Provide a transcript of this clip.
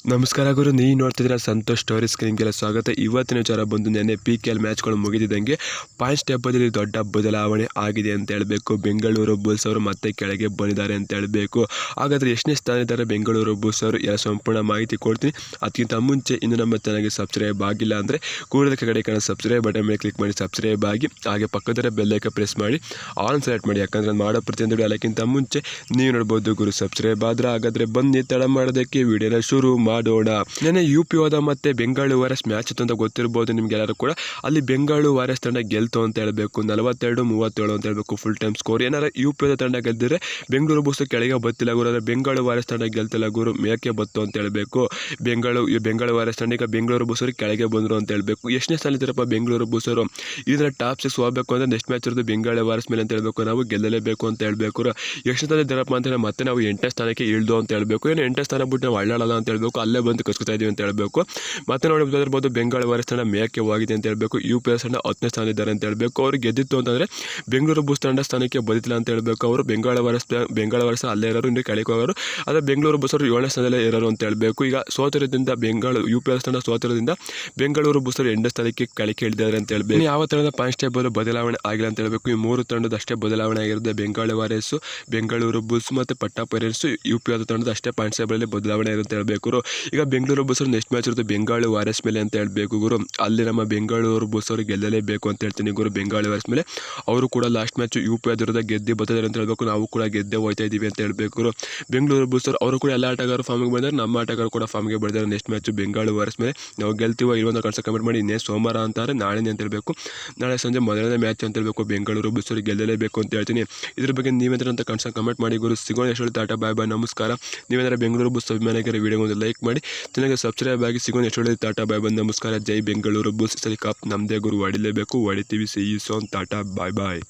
ನಮಸ್ಕಾರ ಗುರು, ನೀವು ನೋಡ್ತಿದ್ರೆ ಸಂತೋಷ್ ಸ್ಟೋರಿ ಸ್ಕ್ರೀನ್ಗೆಲ್ಲ ಸ್ವಾಗತ. ಇವತ್ತಿನ ವಿಚಾರ ಬಂದು ನೆನ್ನೆ PKL ಮ್ಯಾಚ್ಗಳು ಮುಗಿದಿದ್ದಂಗೆ ಪಾಯಿಂಟ್ಸ್ ಟೇಬಲಲ್ಲಿ ದೊಡ್ಡ ಬದಲಾವಣೆ ಆಗಿದೆ ಅಂತ ಹೇಳಬೇಕು. ಬೆಂಗಳೂರು ಬುಲ್ಸ್ ಅವರು ಮತ್ತೆ ಕೆಳಗೆ ಬಂದಿದ್ದಾರೆ ಅಂತ ಹೇಳಬೇಕು. ಹಾಗಾದರೆ ಎಷ್ಟನೇ ಸ್ಥಾನ ಇದ್ದಾರೆ ಬೆಂಗಳೂರು ಬುಲ್ಸ್ ಅವರು, ಎಲ್ಲ ಸಂಪೂರ್ಣ ಮಾಹಿತಿ ಕೊಡ್ತೀನಿ. ಅದಕ್ಕಿಂತ ಮುಂಚೆ ಇನ್ನು ನಮ್ಮ ಚಾನಲ್ಗೆ ಸಬ್ಸ್ಕ್ರೈಬ್ ಆಗಿಲ್ಲ ಅಂದರೆ ಕೂಡಲೇ ಕೆಳಗಡೆ ಕಾಣೋ ಸಬ್ಸ್ಕ್ರೈಬ್ ಬಟನ್ ಮೇಲೆ ಕ್ಲಿಕ್ ಮಾಡಿ ಸಬ್ಸ್ಕ್ರೈಬ್ ಆಗಿ, ಹಾಗೆ ಪಕ್ಕದ ಬೆಲ್ ಐಕಾನ್ ಪ್ರೆಸ್ ಮಾಡಿ ಆನ್ ಸೆಲೆಕ್ಟ್ ಮಾಡಿ. ಯಾಕಂದರೆ ನಾನು ಮಾಡೋ ಪ್ರತಿಯೊಂದು ವಿಡಿಯೋ ಎಲ್ಲಕ್ಕಿಂತ ಮುಂಚೆ ನೀವು ನೋಡ್ಬೋದು ಗುರು. ಸಬ್ಸ್ಕ್ರೈಬ್ ಆದರೆ ಹಾಗಾದರೆ ಬನ್ನಿ ತಡ ಮಾಡೋದಕ್ಕೆ ವಿಡಿಯೋನ ಶುರು ಮಾಡೋಣ. ನೆನ್ನೆ UP ಹೋದ ಮತ್ತೆ ಬೆಂಗಳೂರು ವಾರಿಯರ್ಸ್ ಮ್ಯಾಚ್ ಇತ್ತು ಅಂತ ಗೊತ್ತಿರಬಹುದು ನಿಮ್ಗೆಲ್ಲರೂ ಕೂಡ. ಅಲ್ಲಿ ಬೆಂಗಳೂರು ವಾರಿಯರ್ಸ್ ತಂಡ ಗೆಲ್ತು ಅಂತ ಹೇಳಬೇಕು, 42-37 ಅಂತ ಹೇಳಬೇಕು ಫುಲ್ ಟೈಮ್ ಸ್ಕೋರ್. ಏನಾರ UP ಹೋದ ತಂಡ ಗೆದ್ದಿದ್ರೆ ಬೆಂಗಳೂರು ಬುಲ್ಸ್ ಕೆಳಗೆ ಬತ್ತಿಲ್ಲ ಗುರು, ಆದರೆ ಬೆಂಗಳೂರು ವಾರಿಯರ್ಸ್ ತಂಡ ಗೆಲ್ತಿಲ್ಲ ಗುರು, ಮೇಕೆ ಬತ್ತು ಅಂತ ಹೇಳಬೇಕು. ಬೆಂಗಳೂರು ವಾರಿಯರ್ಸ್ ತಂಡ ಈಗ ಬೆಂಗಳೂರು ಬುಲ್ಸ್ ಅವರು ಕೆಳಗೆ ಬಂದರು ಅಂತ ಹೇಳಬೇಕು. ಎಷ್ಟನೇ ಸ್ಥಾನ ಇದ್ದಾರಪ್ಪ ಬೆಂಗಳೂರು ಬುಲ್ಸ್ ಅವರು? ಇದರ ಟಾಪ್ 6 ಹೋಗಬೇಕು ಅಂದರೆ ನೆಕ್ಸ್ಟ್ ಮ್ಯಾಚ್ ಇರೋದು ಬೆಂಗಳೂರು ವಾರಿಯರ್ಸ್ ಮೇಲೆ ಅಂತ ಹೇಳಬೇಕು. ನಾವು ಗೆಲ್ಲಲೇಬೇಕು ಅಂತ ಹೇಳಬೇಕು. ಎಷ್ಟನೇ ಸ್ಥಾನ ಇದ್ದಾರಪ್ಪ ಅಂತ ಮತ್ತೆ ನಾವು 8ನೇ ಸ್ಥಾನಕ್ಕೆ ಇಳಿದು ಅಂತ ಹೇಳಬೇಕು. ಏನು 8ನೇ ಸ್ಥಾನ ಬಿಟ್ಟು ನಾವು ಅಳ್ಳಾಡಲ್ಲ ಅಂತ ಹೇಳಬೇಕು, ಅಲ್ಲೇ ಬಂದು ಕಸ್ಕೊತಾ ಇದೀವಿ ಅಂತ ಹೇಳಬೇಕು. ಮತ್ತೆ ನೋಡಿರ್ಬೋದು ಬೆಂಗಳೂರು ವಾರಿಯರ್ಸ್ ತಂಡ ಮೇಕೆ ಹೋಗಿದೆ ಅಂತ ಹೇಳಬೇಕು. UP ತಂಡ 10ನೇ ಸ್ಥಾನ ಇದ್ದಾರೆ ಅಂತ ಹೇಳಬೇಕು. ಅವರು ಗೆದ್ದಿತ್ತು ಅಂತಂದರೆ ಬೆಂಗಳೂರು ಬುಲ್ಸ್ ತಂಡ ಸ್ಥಾನಕ್ಕೆ ಬದಿತಿಲ್ಲ ಅಂತ ಹೇಳಬೇಕು. ಅವರು ಬೆಂಗಳೂರು ವಾರಿಯರ್ಸ್ ಅಲ್ಲೇ ಇರೋರು, ಇನ್ನು ಕೆಳಗೆ ಹೋಗೋರು. ಆದರೆ ಬೆಂಗಳೂರು ಬುಲ್ಸ್ ಅವರು 7ನೇ ಸ್ಥಾನದಲ್ಲೇ ಇರೋರು ಅಂತ ಹೇಳಬೇಕು. ಈಗ ಸೋತಿರೋದ್ರಿಂದ UP ತಂಡ ಸೋತಿರೋದ್ರಿಂದ ಬೆಂಗಳೂರು ಬುಲ್ಸ್ ಅವರು 8ನೇ ಸ್ಥಾನಕ್ಕೆ ಕೆಳಗೆ ಇಳಿದಿದ್ದಾರೆ ಅಂತ ಹೇಳಬೇಕು. ಯಾವ ತಂಡದ ಪಾಯಿಂಟ್ಸ್ ಟೇಬಲ್ ಬದಲಾವಣೆ ಆಗಿಲ್ಲ ಅಂತ ಹೇಳಬೇಕು. ಈ 3 ತಂಡದ ಅಷ್ಟೇ ಬದಲಾವಣೆ ಆಗಿರುತ್ತೆ. ಬೆಂಗಳೂರು ವಾರಿಯರ್ಸ್, ಬೆಂಗಳೂರು ಬುಲ್ಸ್ ಮತ್ತು ಪಟ್ಟಾಪ್ ವಾರಿಯರ್ಸ್. UP ತಂಡದ ಅಷ್ಟೇ ಪಾಯಿಂಟ್ಸ್ ಟೇಬಲ್ ಬದಲಾವಣೆ ಇರುತ್ತೆ ಹೇಳಬೇಕು. ಈಗ ಬೆಂಗಳೂರು ಬುಲ್ಸ್ ನೆಕ್ಸ್ಟ್ ಮ್ಯಾಚ್ ಇರುತ್ತೆ ಬೆಂಗಳೂರು ವಾರಿಯರ್ಸ್ ಮೇಲೆ ಅಂತ ಹೇಳಬೇಕು ಗುರು. ಅಲ್ಲಿ ನಮ್ಮ ಬೆಂಗಳೂರು ಬುಲ್ಸ್ ಅವರು ಗೆಲ್ಲಲೇಬೇಕು ಅಂತ ಹೇಳ್ತೀನಿ ಗುರು. ಬೆಂಗಳೂರು ವಾರಿಯರ್ಸ್ ಮೇಲೆ ಅವರು ಕೂಡ ಲಾಸ್ಟ್ ಮ್ಯಾಚ್ UP ವಿರುದ್ಧ ಗೆದ್ದಿ ಬರ್ತಿದ್ದಾರೆ ಅಂತ ಹೇಳಬೇಕು. ನಾವು ಕೂಡ ಗೆದ್ದೆ ಹೋಗ್ತಾ ಇದ್ದೀವಿ ಅಂತ ಹೇಳಬೇಕು ಗುರು. ಬೆಂಗಳೂರು ಬುಲ್ಸ್ ಅವರು ಕೂಡ ಎಲ್ಲ ಆಟಗಾರರು ಫಾರ್ಮ್ಗೆ ಬಂದರೆ, ನಮ್ಮ ಆಟಗಾರರು ಕೂಡ ಫಾರ್ಮ್ಗೆ ಬಂದಿದ್ದಾರೆ. ನೆಕ್ಸ್ಟ್ ಮ್ಯಾಚ್ ಬೆಂಗಳೂರು ವಾರಿಯರ್ಸ್ ಮೇಲೆ ನಾವು ಗೆಲ್ತೀವೋ ಇಲ್ವಂತ ಕನ್ಸ ಕಮೆಂಟ್ ಮಾಡಿ. ಇನ್ನೇ ಸೋಮವಾರ ಅಂತಾರೆ, ನಾಳೆನೇ ಅಂತ ಹೇಳಬೇಕು. ನಾಳೆ ಸಂಜೆ ಮೊದಲನೇ ಮ್ಯಾಚ್ ಅಂತ ಹೇಳಬೇಕು. ಬೆಂಗಳೂರು ಬುಲ್ಸ್ ಅವರು ಗೆಲ್ಲಲೇಬೇಕು ಅಂತ ಹೇಳ್ತೀನಿ. ಇದ್ರ ಬಗ್ಗೆ ನೀವೇಂದ್ರೆ ಅಂತ ಕನ್ಸ ಕಮೆಂಟ್ ಮಾಡಿ ಗುರು. ಸಿಗೋಣ ಎಷ್ಟು ಟಾಟಾ ಬಾಯ್ ಬಾಯ್, ನಮಸ್ಕಾರ. ನೀವೇಂದ್ರೆ ಬೆಂಗಳೂರು ಬುಲ್ಸ್ ಅಭಿಮಾನಿಗರ ವಿಡಿಯೋ ಒಂದು ಲೈಕ್ ಮಾಡಿ, ಚೆನ್ನಾಗಿ ಸಬ್ಸ್ಕ್ರೈಬ್ ಆಗಿ. ಸಿಗೋಣ ಎಷ್ಟು ಟಾಟಾ ಬಾಯ್ ಬಾಯ್, ನಮಸ್ಕಾರ. ಜೈ ಬೆಂಗಳೂರು ಬುಲ್ಸ್. ಸರಿ ಕಪ್ ನಮ್ಮದೇ ಗುರು, ಹೊಡಿಲೇಬೇಕು, ಹೊಡಿತೀವಿ. See you soon, ta-ta bye bye.